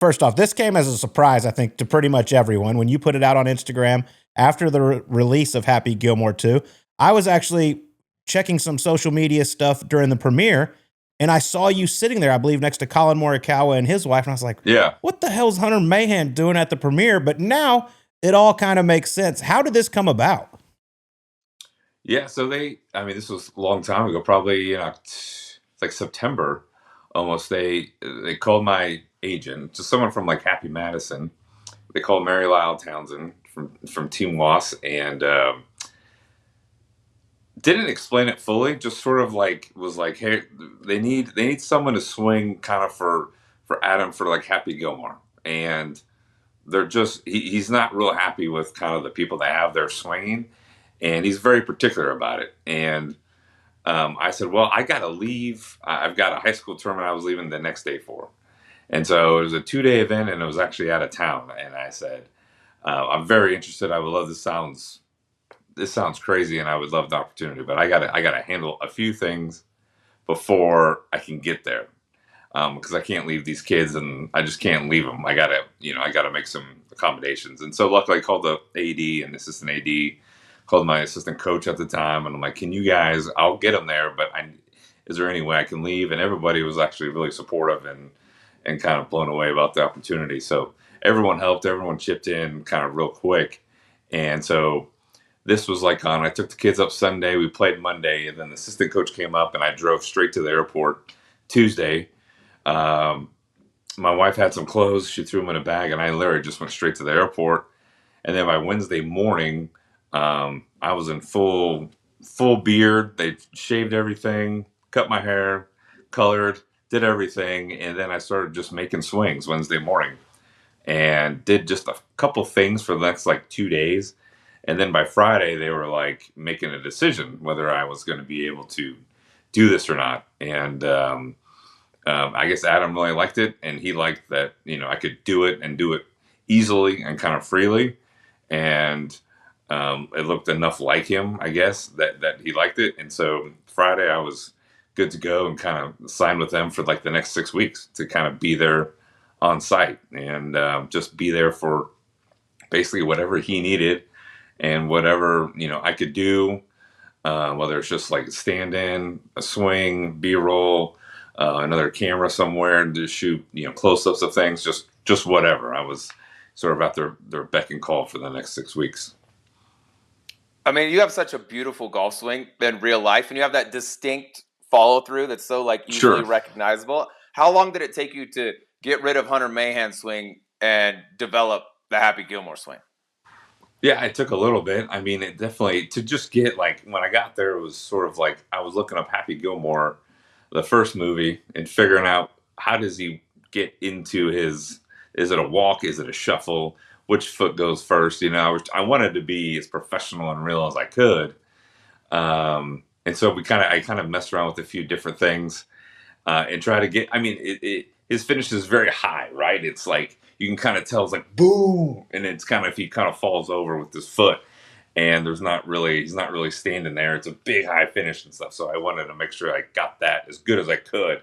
First off, this came as a surprise, I think, to pretty much everyone. When you put it out on Instagram after the release of Happy Gilmore 2, I was actually checking some social media stuff during the premiere, and I saw you sitting there, I believe, next to Colin Morikawa and his wife, and I was like, Yeah. what the hell's Hunter Mahan doing at the premiere? But now it all kind of makes sense. How did this come about? Yeah, so this was a long time ago, probably, it's like September almost. They called my agent, just someone from like Happy Madison. They called Mary Lyle Townsend from Team Wass, and didn't explain it fully. Just sort of like was like, hey, they need someone to swing kind of for Adam for like Happy Gilmore, and he's not real happy with kind of the people that have their swinging, and he's very particular about it. And I said, well, I got to leave. I've got a high school tournament I was leaving the next day for. And so it was a 2-day event, and it was actually out of town. And I said, I'm very interested. I would love this sounds crazy, and I would love the opportunity, but I gotta handle a few things before I can get there. Because I can't leave these kids, and I just can't leave them. I gotta make some accommodations. And so luckily I called the AD and assistant AD, called my assistant coach at the time, and I'm like, can you guys, I'll get them there, but is there any way I can leave? And everybody was actually really supportive and kind of blown away about the opportunity. So everyone helped, everyone chipped in kind of real quick. And so this was like I took the kids up Sunday, we played Monday, and then the assistant coach came up, and I drove straight to the airport Tuesday. My wife had some clothes, she threw them in a bag, and I literally just went straight to the airport. And then by Wednesday morning, I was in full beard. They shaved everything, cut my hair, colored, did everything, and then I started just making swings Wednesday morning, and did just a couple things for the next like 2 days. And then by Friday, they were like making a decision whether I was going to be able to do this or not. And I guess Adam really liked it, and he liked that I could do it and do it easily and kind of freely. And it looked enough like him, I guess, that he liked it. And so Friday I was good to go and kind of signed with them for like the next 6 weeks to kind of be there on site and just be there for basically whatever he needed and whatever I could do, whether it's just like stand in, a swing, B-roll, another camera somewhere and just shoot close-ups of things, just whatever. I was sort of at their beck and call for the next 6 weeks. I mean, you have such a beautiful golf swing in real life, and you have that distinct follow-through that's so like easily recognizable. How long did it take you to get rid of Hunter Mahan's swing and develop the Happy Gilmore swing? Yeah, it took a little bit. I mean, it definitely, to just get like, when I got there, it was sort of like, I was looking up Happy Gilmore, the first movie, and figuring out how does he get into is it a walk? Is it a shuffle? Which foot goes first? I wanted to be as professional and real as I could. And so I kind of messed around with a few different things and try to get, his finish is very high, right? It's like, you can kind of tell it's like boom. And it's kind of, he kind of falls over with his foot and he's not really standing there. It's a big high finish and stuff. So I wanted to make sure I got that as good as I could.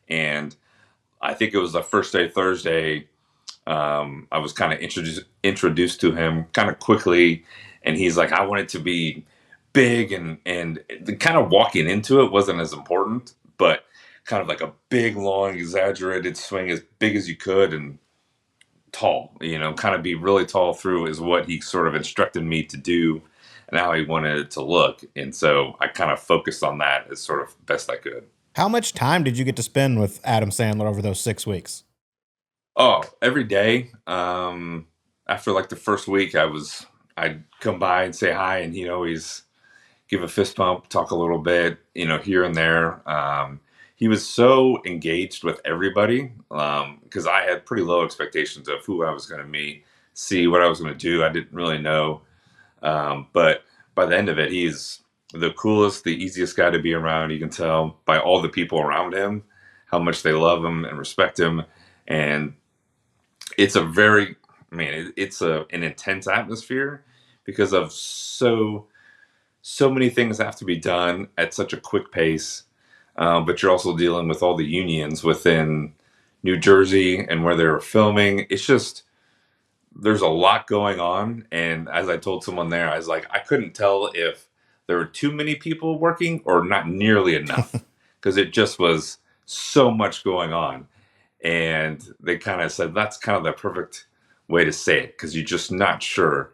And I think it was the first day, Thursday, I was kind of introduced to him kind of quickly, and he's like, I want it to be big, and the kind of walking into it wasn't as important, but kind of like a big, long, exaggerated swing as big as you could and tall, kind of be really tall through is what he sort of instructed me to do and how he wanted it to look. And so I kind of focused on that as sort of best I could. How much time did you get to spend with Adam Sandler over those 6 weeks? Oh, every day. After like the first week, I'd come by and say hi, and he'd always give a fist bump, talk a little bit, here and there. He was so engaged with everybody because I had pretty low expectations of who I was going to meet, see what I was going to do. I didn't really know. But by the end of it, he's the coolest, the easiest guy to be around. You can tell by all the people around him how much they love him and respect him. And it's an intense atmosphere because of so many things have to be done at such a quick pace. But you're also dealing with all the unions within, New Jersey and where they were filming. It's just there's a lot going on, and as I told someone there, I was like, I couldn't tell if there were too many people working or not nearly enough because it just was so much going on. And they kind of said that's kind of the perfect way to say it because you're just not sure.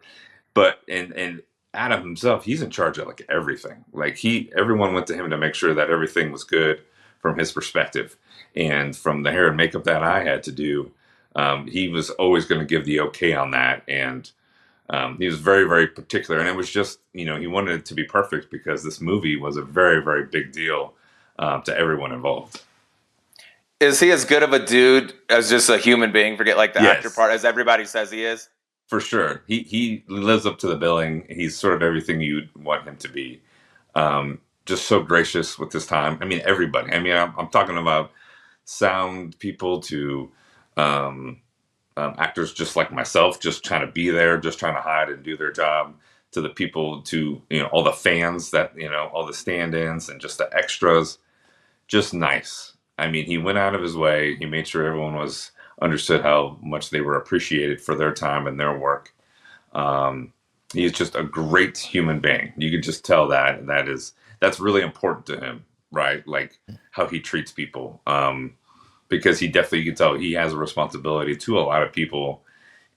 But and Adam himself, he's in charge of like everything. Like everyone went to him to make sure that everything was good from his perspective, and from the hair and makeup that I had to do, he was always going to give the okay on that, and he was very, very particular. And it was just, he wanted it to be perfect because this movie was a very, very big deal to everyone involved. Is he as good of a dude as just a human being? Forget like the Yes. actor part, as everybody says he is. For sure, he lives up to the billing. He's sort of everything you'd want him to be. Just so gracious with his time. I mean, everybody. I mean, I'm talking about sound people to actors just like myself, just trying to be there, just trying to hide and do their job, to the people, to all the fans that all the stand-ins and just the extras. Just nice. I mean, he went out of his way. He made sure everyone was understood how much they were appreciated for their time and their work. He's just a great human being. You can just tell that's really important to him, right? Like how he treats people. Because he definitely, you can tell he has a responsibility to a lot of people,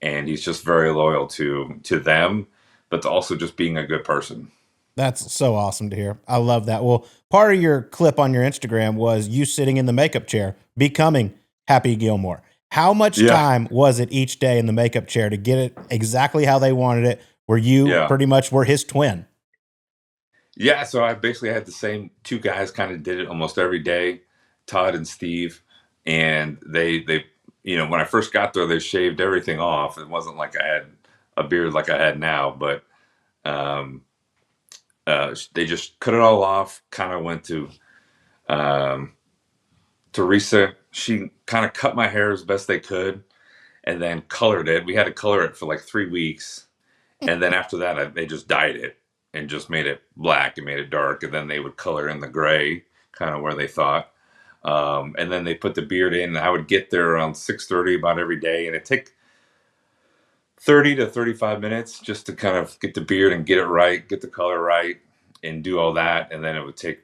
and he's just very loyal to them, but to also just being a good person. That's so awesome to hear. I love that. Well, part of your clip on your Instagram was you sitting in the makeup chair, becoming Happy Gilmore. How much time was it each day in the makeup chair to get it exactly how they wanted it, where you pretty much were his twin? Yeah, so I basically had the same two guys kind of did it almost every day, Todd and Steve. And they when I first got there, they shaved everything off. It wasn't like I had a beard like I had now, but they just cut it all off. Kind of went to Teresa. She kind of cut my hair as best they could, and then colored it. We had to color it for like 3 weeks, and then after that, they just dyed it and just made it black and made it dark, and then they would color in the gray, kind of where they thought. And then they put the beard in, and I would get there around 6:30 about every day, and it'd take 30 to 35 minutes just to kind of get the beard and get it right, get the color right, and do all that. And then it would take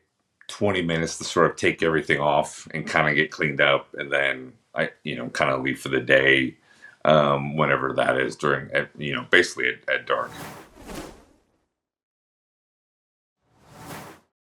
20 minutes to sort of take everything off and kind of get cleaned up. And then I, kind of leave for the day, whenever that is basically at dark.